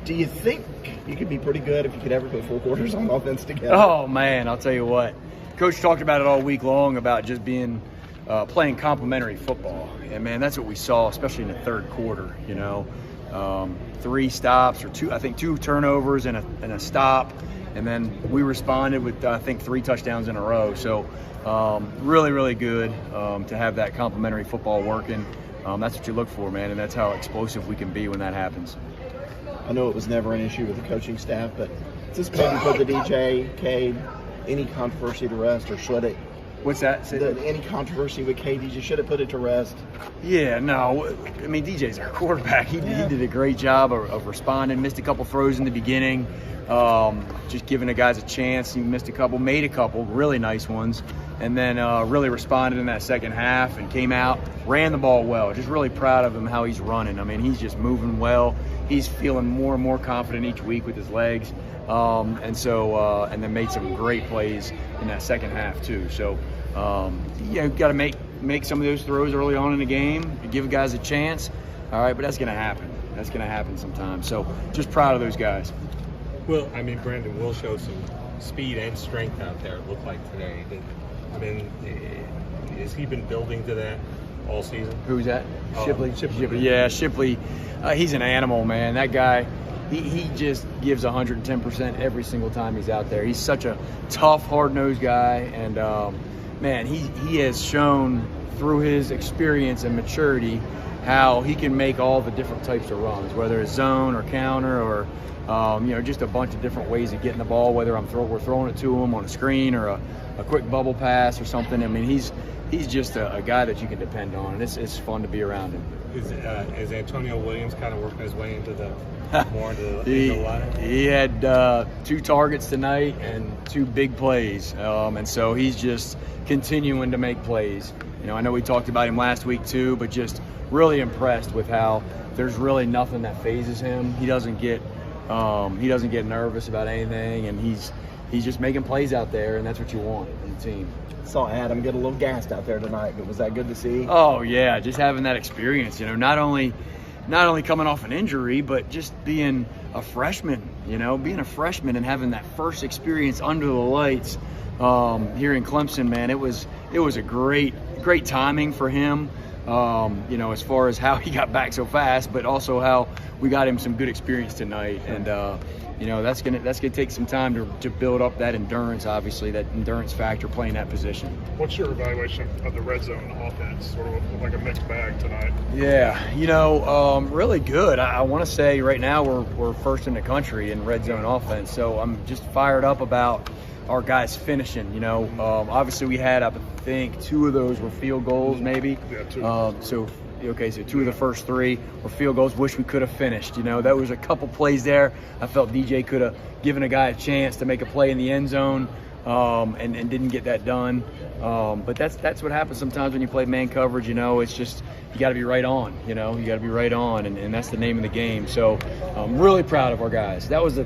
Do you think you could be pretty good if you could ever put 4 quarters on offense together? Oh, man, I'll tell you what. Coach talked about it all week long about just being playing complementary football. And, man, that's what we saw, especially in the third quarter, 3 stops or 2 turnovers and a stop. And then we responded with, I think, 3 touchdowns in a row. So really, really good to have that complementary football working. That's what you look for, man, and that's how explosive we can be when that happens. I know it was never an issue with the coaching staff, but does this maybe put the DJ, Cade, any controversy to rest, or should it? What's that? Any controversy with Cade, you should have put it to rest? Yeah, no. I mean, DJ's our quarterback. He did a great job of responding. Missed a couple throws in the beginning, just giving the guys a chance. He missed a couple, made a couple really nice ones, and then really responded in that second half and came out, ran the ball well. Just really proud of him how he's running. I mean, he's just moving well. He's feeling more and more confident each week with his legs, and then made some great plays in that second half too. So, got to make some of those throws early on in the game, give guys a chance. All right, but that's going to happen. That's going to happen sometimes. So, just proud of those guys. Well, I mean, Brandon will show some speed and strength out there, it looked like today. Has he been building to that all season? Who's that? Shipley? Shipley. Yeah, Shipley. He's an animal, man. That guy, he just gives 110% every single time he's out there. He's such a tough, hard-nosed guy. And, man, he has shown through his experience and maturity how he can make all the different types of runs, whether it's zone or counter or just a bunch of different ways of getting the ball, whether we're throwing it to him on a screen or a quick bubble pass or something. I mean, he's just a guy that you can depend on, and it's fun to be around him. Is Antonio Williams kind of working his way into the lineup? He had 2 targets tonight and 2 big plays, and so he's just continuing to make plays. I know we talked about him last week too, but just really impressed with how there's really nothing that phases him. He doesn't get nervous about anything, and he's just making plays out there, and that's what you want in the team. Saw Adam get a little gassed out there tonight, but was that good to see? Oh yeah, just having that experience. Not only coming off an injury, but just being a freshman. Being a freshman and having that first experience under the lights here in Clemson, man. It was a great timing for him. As far as how he got back so fast, but also how we got him some good experience tonight. And, that's gonna take some time to build up that endurance, obviously, that endurance factor playing that position. What's your evaluation of the red zone offense? Sort of like a mixed bag tonight. Yeah, really good. I want to say right now we're first in the country in red zone offense. So I'm just fired up about our guys finishing. Obviously we had, I think, 2 of those were field goals, maybe. Yeah, 2. So 2 of the first 3 were field goals. Wish we could have finished. That was a couple plays there. I felt DJ could have given a guy a chance to make a play in the end zone, and didn't get that done. But that's what happens sometimes when you play man coverage. It's just you got to be right on. You got to be right on, and that's the name of the game. So I'm really proud of our guys. That was the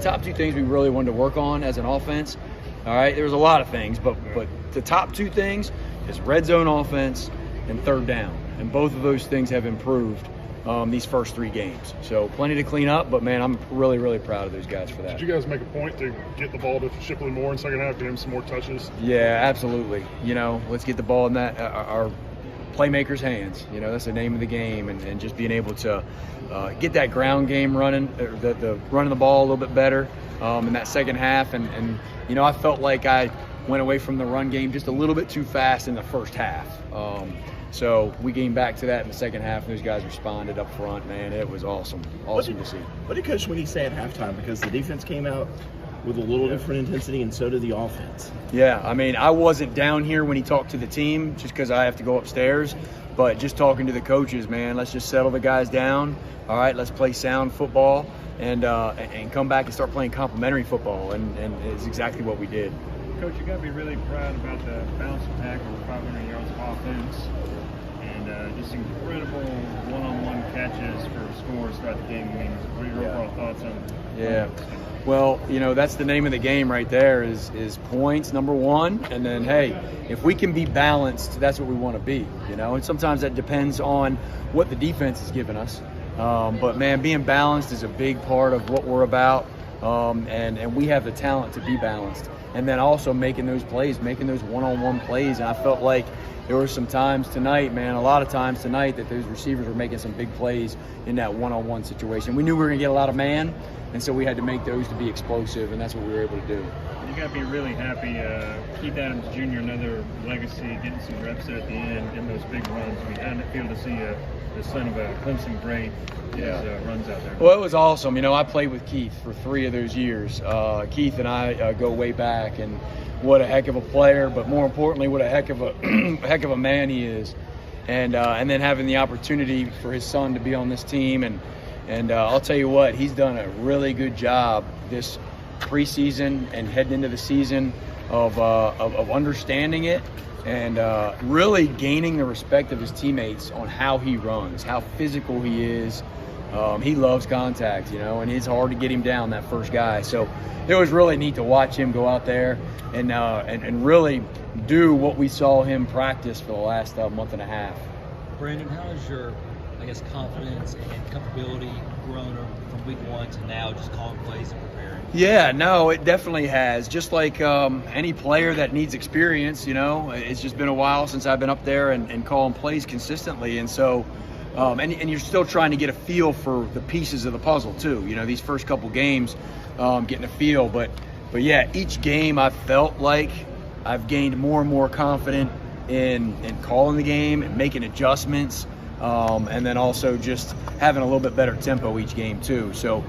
top 2 things we really wanted to work on as an offense. All right, there was a lot of things, but the top 2 things is red zone offense and third down, and both of those things have improved these first 3 games. So plenty to clean up, but man, I'm really, really proud of those guys for that. Did you guys make a point to get the ball to Shipley more in second half, give him some more touches? Yeah, absolutely. Let's get the ball in that our playmakers' hands. That's the name of the game, and just being able to get that ground game running, the running the ball a little bit better in that second half. And I felt like I went away from the run game just a little bit too fast in the first half. So we came back to that in the second half, and those guys responded up front. Man, it was awesome to see. What did Coach Sweeney say at halftime? Because the defense came out with a little different intensity, and so did the offense. Yeah, I wasn't down here when he talked to the team just because I have to go upstairs. But just talking to the coaches, man, let's just settle the guys down. All right, let's play sound football and come back and start playing complementary football, and it's exactly what we did. Coach, you got to be really proud about the bounce attack over 500 yards of offense, and just incredible one-on-one catches for scores throughout the game. What are your overall thoughts on it? Yeah. Well, that's the name of the game right there is points, number 1. And then, hey, if we can be balanced, that's what we want to be, And sometimes that depends on what the defense is giving us. But man, being balanced is a big part of what we're about, and we have the talent to be balanced. And then also making those plays, making those one-on-one plays. And I felt like there were some times tonight, man, a lot of times tonight that those receivers were making some big plays in that one-on-one situation. We knew we were going to get a lot of man, and so we had to make those to be explosive, and that's what we were able to do. You got to be really happy. Keith Adams Jr., another legacy, getting some reps there at the end, in those big runs. I mean, how did it feel to see the son of a Clemson great get his runs out there? Well, it was awesome. You know, I played with Keith for 3 of those years. Keith and I go way back, and what a heck of a player, but more importantly, what a heck of a man he is. And then having the opportunity for his son to be on this team, and I'll tell you what, he's done a really good job this preseason and heading into the season of understanding it and really gaining the respect of his teammates on how he runs, how physical he is. He loves contact, you know, and it's hard to get him down, that first guy. So it was really neat to watch him go out there and really do what we saw him practice for the last month and a half. Brandon, how has your, I guess, confidence and comfortability grown from week 1 to now, just calling plays and preparing? Yeah, no, it definitely has. Just like any player that needs experience, you know, it's just been a while since I've been up there and calling plays consistently. And so, and you're still trying to get a feel for the pieces of the puzzle too. You know, these first couple games, getting a feel. But yeah, each game I felt like I've gained more and more confident in calling the game and making adjustments. And then also just having a little bit better tempo each game too. So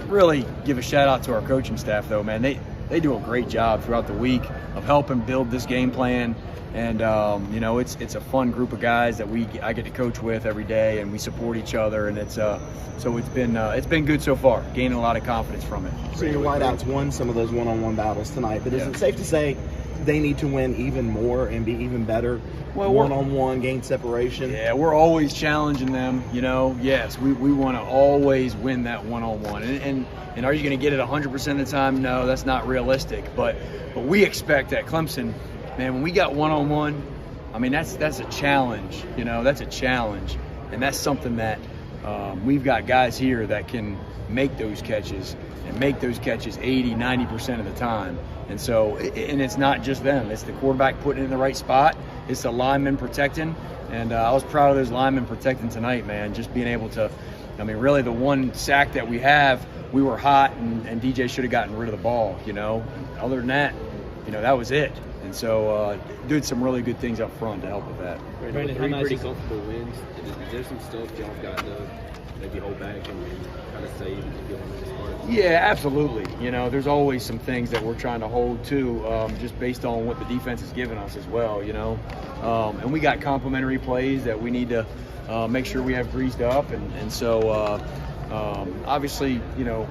really give a shout out to our coaching staff though, man. They do a great job throughout the week of helping build this game plan. And you know, it's a fun group of guys that I get to coach with every day, and we support each other. And so it's been good so far. Gaining a lot of confidence from it. So your wideouts won some of those one-on-one battles tonight, but is it safe to say they need to win even more and be even better? Well, one-on-one, gain separation. Yeah, we're always challenging them. You know, yes, we want to always win that one-on-one. And are you going to get it 100% of the time? No, that's not realistic. But we expect at Clemson, man, when we got one-on-one, I mean, that's a challenge. You know, that's a challenge. And that's something that we've got guys here that can make those catches and make those catches 80, 90% of the time. And so, and it's not just them. It's the quarterback putting it in the right spot. It's the lineman protecting. And I was proud of those linemen protecting tonight, man, just being able to, I mean, really the one sack that we have, we were hot and DJ should have gotten rid of the ball, you know. Other than that, you know, that was it. And so did some really good things up front to help with that. Brandon, how nice pretty comfortable wins. Is there some stuff y'all got to maybe hold back and kind of save and get on this part? Yeah, absolutely. You know, there's always some things that we're trying to hold to, just based on what the defense has given us as well, you know. And we got complementary plays that we need to make sure we have greased up. And so obviously, you know,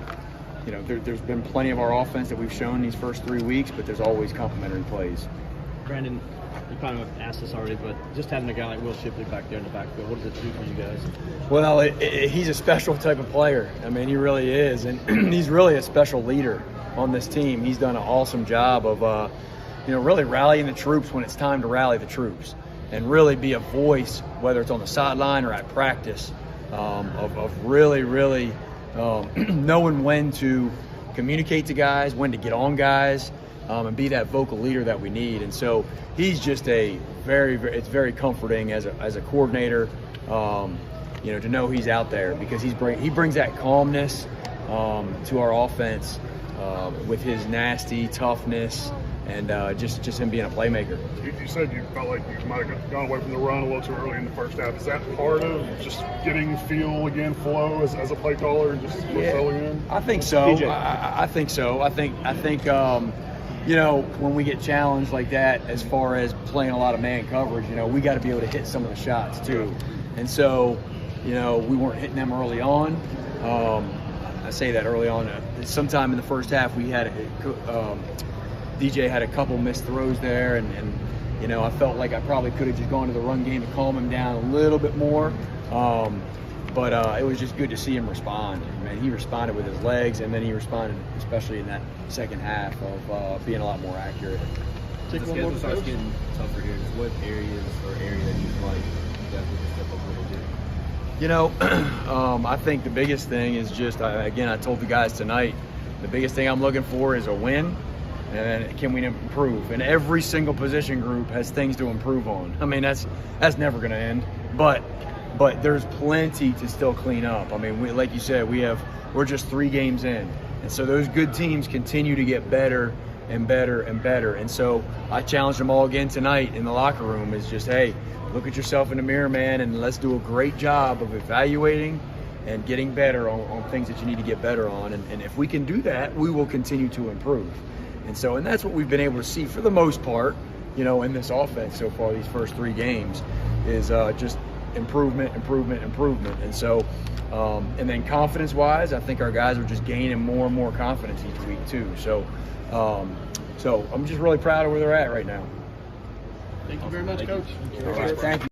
there's been plenty of our offense that we've shown these first 3 weeks, but there's always complementary plays. Brandon, you kind of asked this already, but just having a guy like Will Shipley back there in the backfield, what does it do for you guys? Well, he's a special type of player. I mean, he really is, and he's really a special leader on this team. He's done an awesome job of, you know, really rallying the troops when it's time to rally the troops, and really be a voice, whether it's on the sideline or at practice, of really knowing when to communicate to guys, when to get on guys, and be that vocal leader that we need. And so he's just it's very comforting as a coordinator, you know, to know he's out there, because he brings that calmness to our offense with his nasty toughness and just him being a playmaker. You said you felt like you might have gone away from the run a little too early in the first half. Is that part of just getting feel again, flow as a play caller, just settling in? I think so. I think so. I think you know, when we get challenged like that, as far as playing a lot of man coverage, you know, we got to be able to hit some of the shots too. And so, you know, we weren't hitting them early on. I say that early on. Sometime in the first half, we had DJ had a couple missed throws there, and you know, I felt like I probably could have just gone to the run game to calm him down a little bit more. But it was just good to see him respond. Man, he responded with his legs, and then he responded, especially in that second half, of being a lot more accurate. The schedule starts getting tougher here. What areas or area do you feel like you definitely can step up a little bit? You know, I think the biggest thing is just, again, I told the guys tonight, the biggest thing I'm looking for is a win, and can we improve? And every single position group has things to improve on. I mean, that's never going to end, but there's plenty to still clean up. I mean, like you said, we're just 3 games in, and so those good teams continue to get better and better and better. And so I challenged them all again tonight in the locker room. Is just, hey, look at yourself in the mirror, man, and let's do a great job of evaluating and getting better on things that you need to get better on. And if we can do that, we will continue to improve. And that's what we've been able to see for the most part, you know, in this offense so far, these first 3 games, is just improvement. And so, and then confidence-wise, I think our guys are just gaining more and more confidence each week too. So I'm just really proud of where they're at right now. Thank you very much, Coach. All right, thank you.